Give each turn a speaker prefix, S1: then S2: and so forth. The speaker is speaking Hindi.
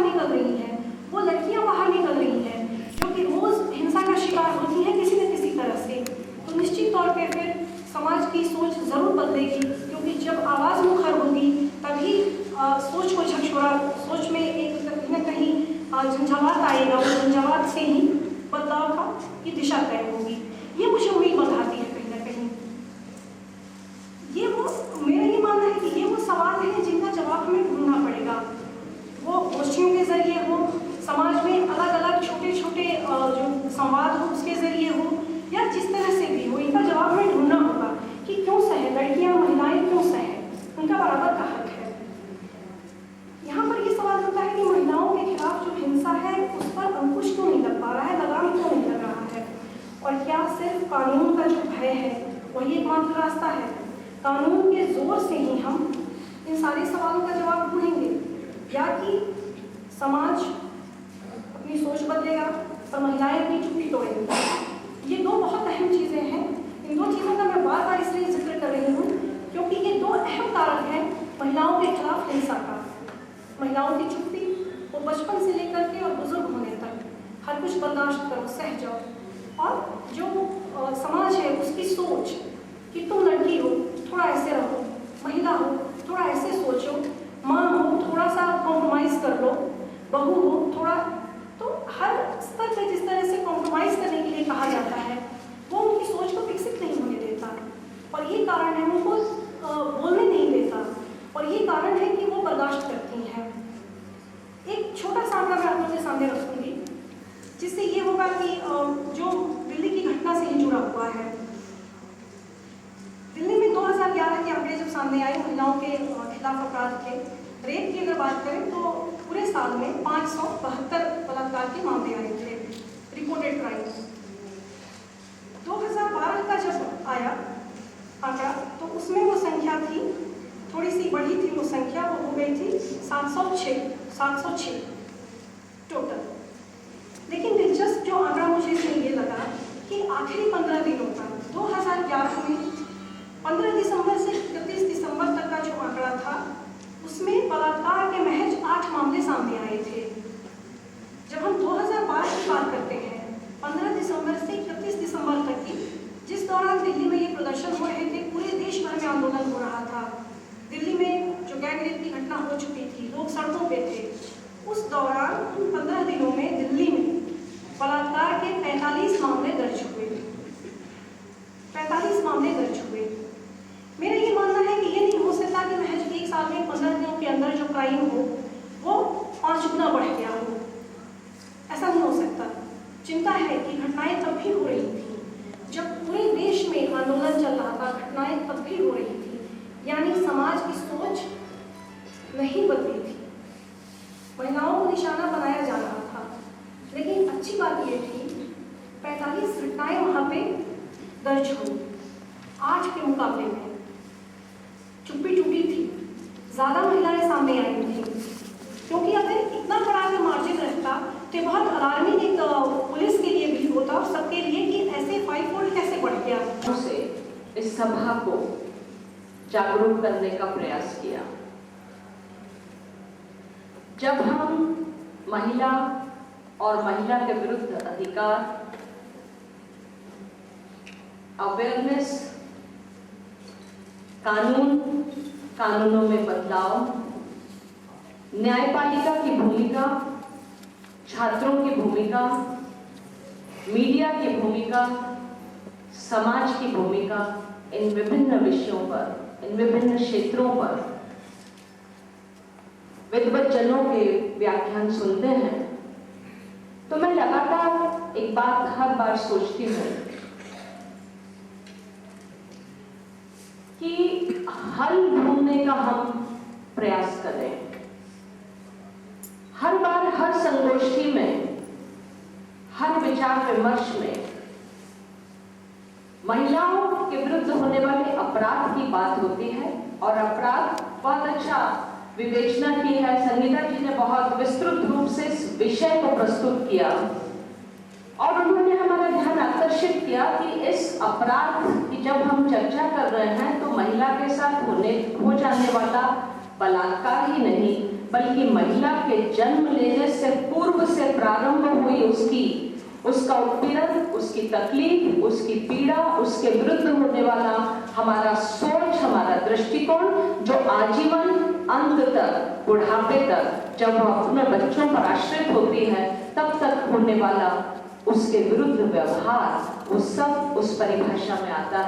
S1: निकल रही हैं, वो लड़कियां बाहर निकल रही हैं जो कि रोज हिंसा का शिकार होती हैं किसी न किसी तरह से, तो निश्चित तौर पे फिर समाज की सोच जरूर बदलेगी, क्योंकि जब आवाज़ मुखर होगी तभी सोच को झकझोरा, सोच में एक कहीं न कहीं झंझावात आएगा, और झंझावात से ही बदलाव की दिशा तय होगी। ये मुझे उम्मीद बढ़ाती है कहीं ना कहीं। ये वो मेरा ये मानना है कि ये वो सवाल हैं जिनका जवाब हमें ढूंढना पड़ेगा, वो गोष्ठियों के जरिए हो, समाज में अलग अलग छोटे छोटे जो संवाद हो उसके जरिए हो, या जिस तरह से भी हो, इनका जवाब हमें ढूंढना होगा कि क्यों सहे लड़कियां महिलाएं, क्यों सहे, उनका बराबर का हक है। यहाँ पर ये सवाल होता है कि महिलाओं के खिलाफ जो हिंसा है उस पर अंकुश क्यों नहीं लग पा रहा है, लगाम क्यों नहीं लग रहा है, और क्या सिर्फ कानून का जो भय है वही एकमात्र रास्ता है? कानून के जोर से ही हम इन सारे सवालों का जवाब ढूंढेंगे, या कि समाज अपनी सोच बदलेगा और महिलाएं अपनी चुप्पी तोड़ेंगी? ये दो बहुत अहम चीज़ें हैं। इन दो चीज़ों का मैं बार बार इसलिए जिक्र कर रही हूँ क्योंकि ये दो अहम कारक हैं महिलाओं के खिलाफ हिंसा का। महिलाओं की चुप्पी, वो बचपन से लेकर के और बुजुर्ग होने तक हर कुछ बर्दाश्त करो, सह जाओ, और जो समाज है उसकी सोच कि तुम लड़की हो थोड़ा ऐसे रहो, महिला हो थोड़ा ऐसे सोचो, माँ हो थोड़ा सा कॉम्प्रोमाइज़ कर लो, बहू हो थोड़ा, तो हर स्तर पे जिस तरह से कॉम्प्रोमाइज़ करने के लिए कहा जाता है वो उनकी सोच को विकसित नहीं होने देता, और ये कारण है उनको बोलने नहीं देता, और ये कारण है कि वो बर्दाश्त करती हैं। एक छोटा सा आंकड़ा मैं आप लोगों के सामने रखूंगी जिससे ये होगा कि जो दिल्ली की घटना से ही जुड़ा हुआ है। दिल्ली में 2011 के आंकड़े जब सामने आए महिलाओं के खिलाफ अपराध के, रेप की अगर बात करें तो पूरे साल में 572 बलात्कार के मामले आए थे, रिपोर्टेड क्राइम्स। 2012 का जब आया आंकड़ा तो उसमें वो संख्या थी, थोड़ी सी बढ़ी थी वो संख्या, वो हो गई थी 706 टोटल। लेकिन दिलचस्प जो आंकड़ा मुझे इसमें ये लगा कि आखिरी 15 दिनों तक 2011 में 15 दिसंबर से 31 दिसंबर तक का जो आंकड़ा था उसमें बलात्कार के महज 8 मामले सामने आए थे। जब हम 2012 की बात करते हैं, 15 दिसंबर से 31 दिसंबर तक की, जिस दौरान दिल्ली में ये प्रदर्शन हो रहे थे, पूरे देश भर में आंदोलन हो रहा था, दिल्ली में जो गैंग रेप की घटना हो चुकी थी, लोग सड़कों पे थे, उस दौरान 15 दिनों में दिल्ली में बलात्कार के 45 मामले दर्ज हुए। 45 मामले दर्ज हुए। मेरा ये मानना है कि ये नहीं हो सकता कि महज एक साल में 15 दिनों के अंदर जो क्राइम हो वो 5 गुना बढ़ गया हो, ऐसा नहीं हो सकता। चिंता है कि घटनाएं तब भी हो रही थी जब पूरे देश में आंदोलन चल रहा था, घटनाएं तब भी हो रही थी, यानी समाज की सोच नहीं बदली थी, महिलाओं को निशाना बनाया जा रहा था। लेकिन अच्छी बात ये थी 45 घटनाएं वहाँ पे दर्ज हुई, 8 के मुकाबले में चुप्पी टूटी थी, ज़्यादा महिलाएं सामने आई थी, क्योंकि अगर इतना बड़ा अगर मार्जिन रहता तो बहुत अलार्मिंग एक पुलिस के लिए भी होता और सबके लिए कि ऐसे 5-fold कैसे बढ़ गया।
S2: उसे इस सभा को जागरूक करने का प्रयास किया। जब हम महिला और महिला के विरुद्ध अधिकार, अवेयरनेस, कानूनों में बदलाव, न्यायपालिका की भूमिका, छात्रों की भूमिका, मीडिया की भूमिका, समाज की भूमिका, इन विभिन्न विषयों पर, इन विभिन्न क्षेत्रों पर विद्वज्जनों के व्याख्यान सुनते हैं तो मैं लगातार एक बात हर बार सोचती हूँ कि हल ढूंढने का हम प्रयास करें। हर बार हर संगोष्ठी में, हर विचार विमर्श में महिलाओं के विरुद्ध होने वाले अपराध की बात होती है, और अपराध बहुत अच्छा विवेचना की है। संगीता जी ने बहुत विस्तृत रूप से इस विषय को प्रस्तुत किया और उन्होंने हमारा ध्यान आकर्षित किया कि इस अपराध की जब हम चर्चा कर रहे हैं तो महिला के साथ हो जाने वाला बलात्कार ही नहीं, बल्कि महिला के जन्म लेने प्रारंभ हुई उसका उत्पीड़न, उसकी तकलीफ, उसकी पीड़ा, उसके विरुद्ध होने वाला हमारा सोच, हमारा दृष्टिकोण, जो आजीवन अंत तक, बुढ़ापे तक, जब वह अपने बच्चों पर आश्रित होती है, तब तक होने वाला उसके विरुद्ध व्यवहार, वो सब उस परिभाषा में आता है।